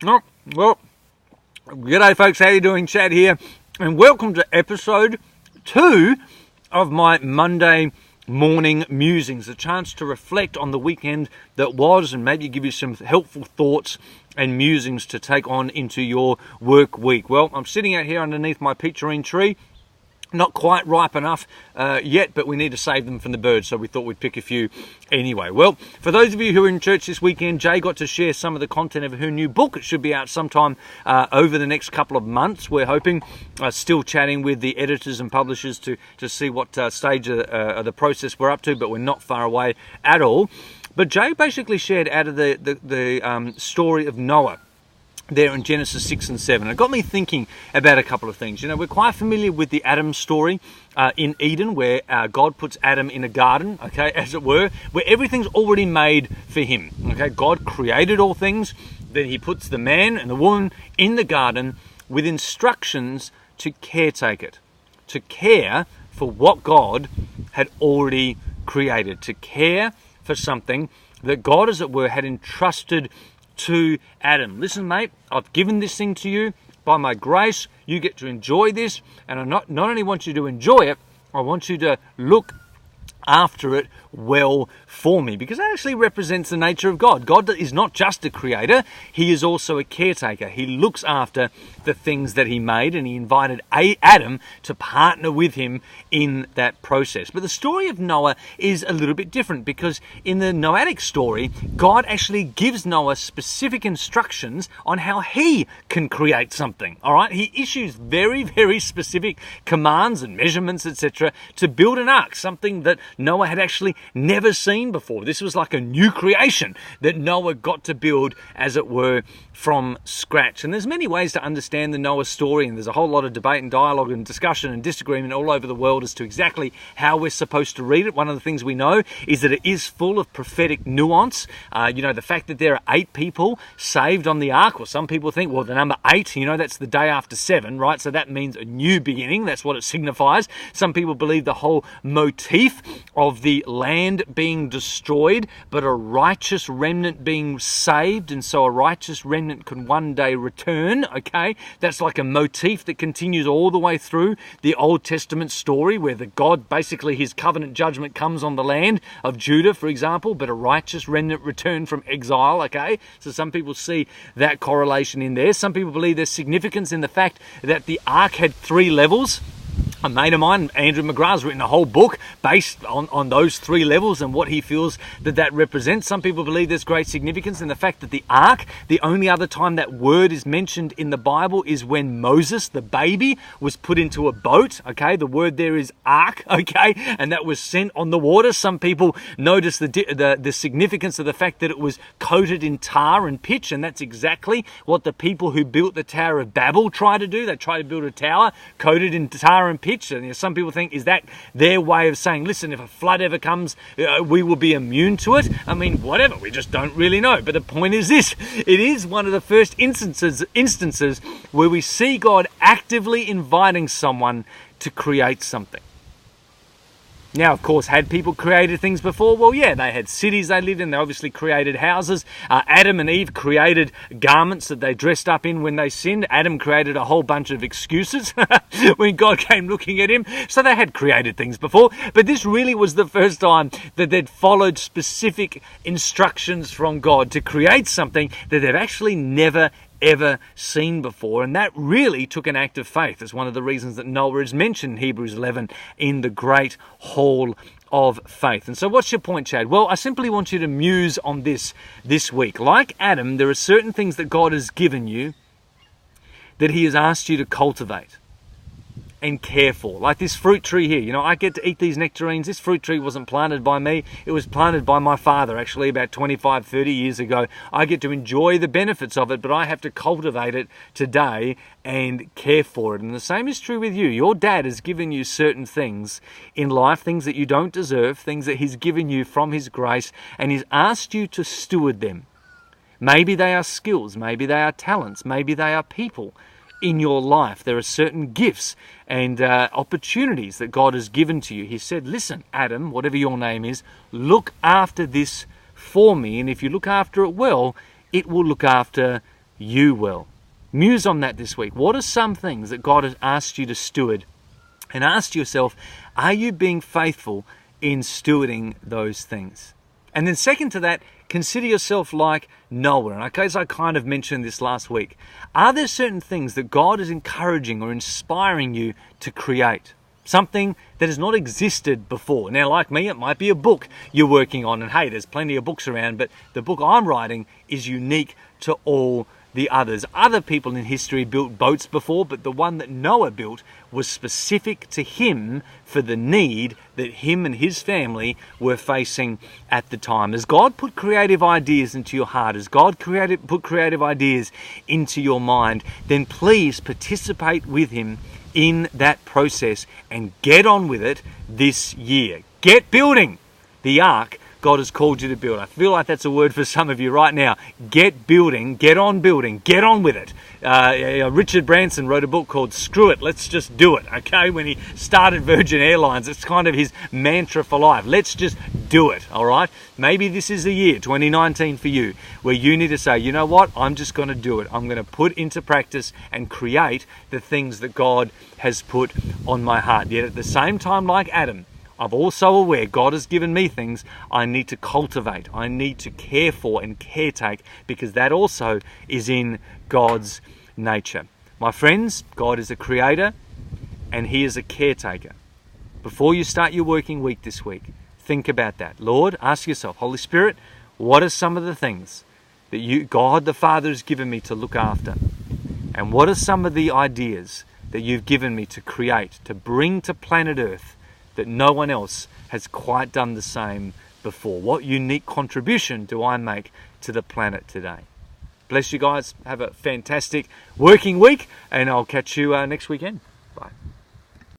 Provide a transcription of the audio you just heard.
Oh, well, g'day folks, how you doing? Chad here, and welcome to episode 2 of my Monday morning musings, a chance to reflect on the weekend that was and maybe give you some helpful thoughts and musings to take on into your work week. Well, I'm sitting out here underneath my peacherine tree. Not quite ripe enough yet, but we need to save them from the birds, so we thought we'd pick a few anyway. Well, for those of you who are in church this weekend, Jay got to share some of the content of her new book. It should be out sometime over the next couple of months, we're hoping. Still chatting with the editors and publishers to see what stage of the process we're up to, but we're not far away at all. But Jay basically shared out of the story of Noah there in Genesis 6 and 7. It got me thinking about a couple of things. You know, we're quite familiar with the Adam story in Eden, where God puts Adam in a garden, okay, as it were, where everything's already made for him. Okay, God created all things, then he puts the man and the woman in the garden with instructions to caretake it, to care for what God had already created, to care for something that God, as it were, had entrusted to Adam. Listen, mate, I've given this thing to you by my grace. You get to enjoy this, and I not only want you to enjoy it, I want you to look after it well for me, because that actually represents the nature of God. God is not just a creator, he is also a caretaker. He looks after the things that he made, and he invited Adam to partner with him in that process. But the story of Noah is a little bit different, because in the Noahic story, God actually gives Noah specific instructions on how he can create something. All right, he issues very, very specific commands and measurements, etc., to build an ark, something that Noah had actually never seen before. This was like a new creation that Noah got to build, as it were, from scratch. And there's many ways to understand the Noah story, and there's a whole lot of debate and dialogue and discussion and disagreement all over the world as to exactly how we're supposed to read it. One of the things we know is that it is full of prophetic nuance. The fact that there are 8 people saved on the ark, or some people think, well, the number 8, that's the day after 7, right? So that means a new beginning. That's what it signifies. Some people believe the whole motif of the land being destroyed, but a righteous remnant being saved, and so a righteous remnant can one day return, okay? That's like a motif that continues all the way through the Old Testament story, where the God, basically his covenant judgment comes on the land of Judah, for example, but a righteous remnant return from exile, okay? So some people see that correlation in there. Some people believe there's significance in the fact that the ark had 3 levels. A mate of mine, Andrew McGrath's written a whole book based on those 3 levels and what he feels that represents. Some people believe there's great significance in the fact that the ark, the only other time that word is mentioned in the Bible is when Moses, the baby, was put into a boat, okay? The word there is ark, okay? And that was sent on the water. Some people notice the significance of the fact that it was coated in tar and pitch, and that's exactly what the people who built the Tower of Babel tried to do. They tried to build a tower coated in tar and pitch. And some people think, is that their way of saying, listen, if a flood ever comes, we will be immune to it? I mean, whatever, we just don't really know. But the point is this: it is one of the first instances where we see God actively inviting someone to create something. Now, of course, had people created things before? Well, yeah, they had cities they lived in. They obviously created houses. Adam and Eve created garments that they dressed up in when they sinned. Adam created a whole bunch of excuses when God came looking at him. So they had created things before. But this really was the first time that they'd followed specific instructions from God to create something that they've actually never ever seen before. And that really took an act of faith. It's one of the reasons that Noah is mentioned in Hebrews 11 in the great hall of faith. And so what's your point, Chad? Well, I simply want you to muse on this week. Like Adam, there are certain things that God has given you that he has asked you to cultivate and care for. Like this fruit tree here. I get to eat these nectarines. This fruit tree wasn't planted by me. It was planted by my father, actually, about 25, 30 years ago. I get to enjoy the benefits of it, but I have to cultivate it today and care for it. And the same is true with you. Your dad has given you certain things in life, things that you don't deserve, things that he's given you from his grace, and he's asked you to steward them. Maybe they are skills, maybe they are talents, maybe they are people in your life. There are certain gifts and opportunities that God has given to you. He said, listen, Adam, whatever your name is, look after this for me. And if you look after it well, it will look after you will. Muse on that this week. What are some things that God has asked you to steward? And ask yourself, are you being faithful in stewarding those things? And then second to that, consider yourself like Noah. And as I kind of mentioned this last week, are there certain things that God is encouraging or inspiring you to create? Something that has not existed before. Now, like me, it might be a book you're working on. And hey, there's plenty of books around, but the book I'm writing is unique to all the others. Other people in history built boats before, but the one that Noah built was specific to him for the need that him and his family were facing at the time. As God put creative ideas into your heart, as God put creative ideas into your mind, then please participate with him in that process and get on with it this year. Get building the ark God has called you to build. I feel like that's a word for some of you right now. Get building, get on with it. Richard Branson wrote a book called Screw It, Let's Just Do It. Okay, when he started Virgin Airlines, it's kind of his mantra for life. Let's just do it, all right? Maybe this is the year, 2019 for you, where you need to say, you know what, I'm just going to do it. I'm going to put into practice and create the things that God has put on my heart. Yet at the same time, like Adam, I'm also aware God has given me things I need to cultivate, I need to care for and caretake, because that also is in God's nature. My friends, God is a creator and he is a caretaker. Before you start your working week this week, think about that. Lord, ask yourself, Holy Spirit, what are some of the things that God the Father has given me to look after? And what are some of the ideas that you've given me to create, to bring to planet Earth, that no one else has quite done the same before? What unique contribution do I make to the planet today? Bless you guys. Have a fantastic working week, and I'll catch you next weekend.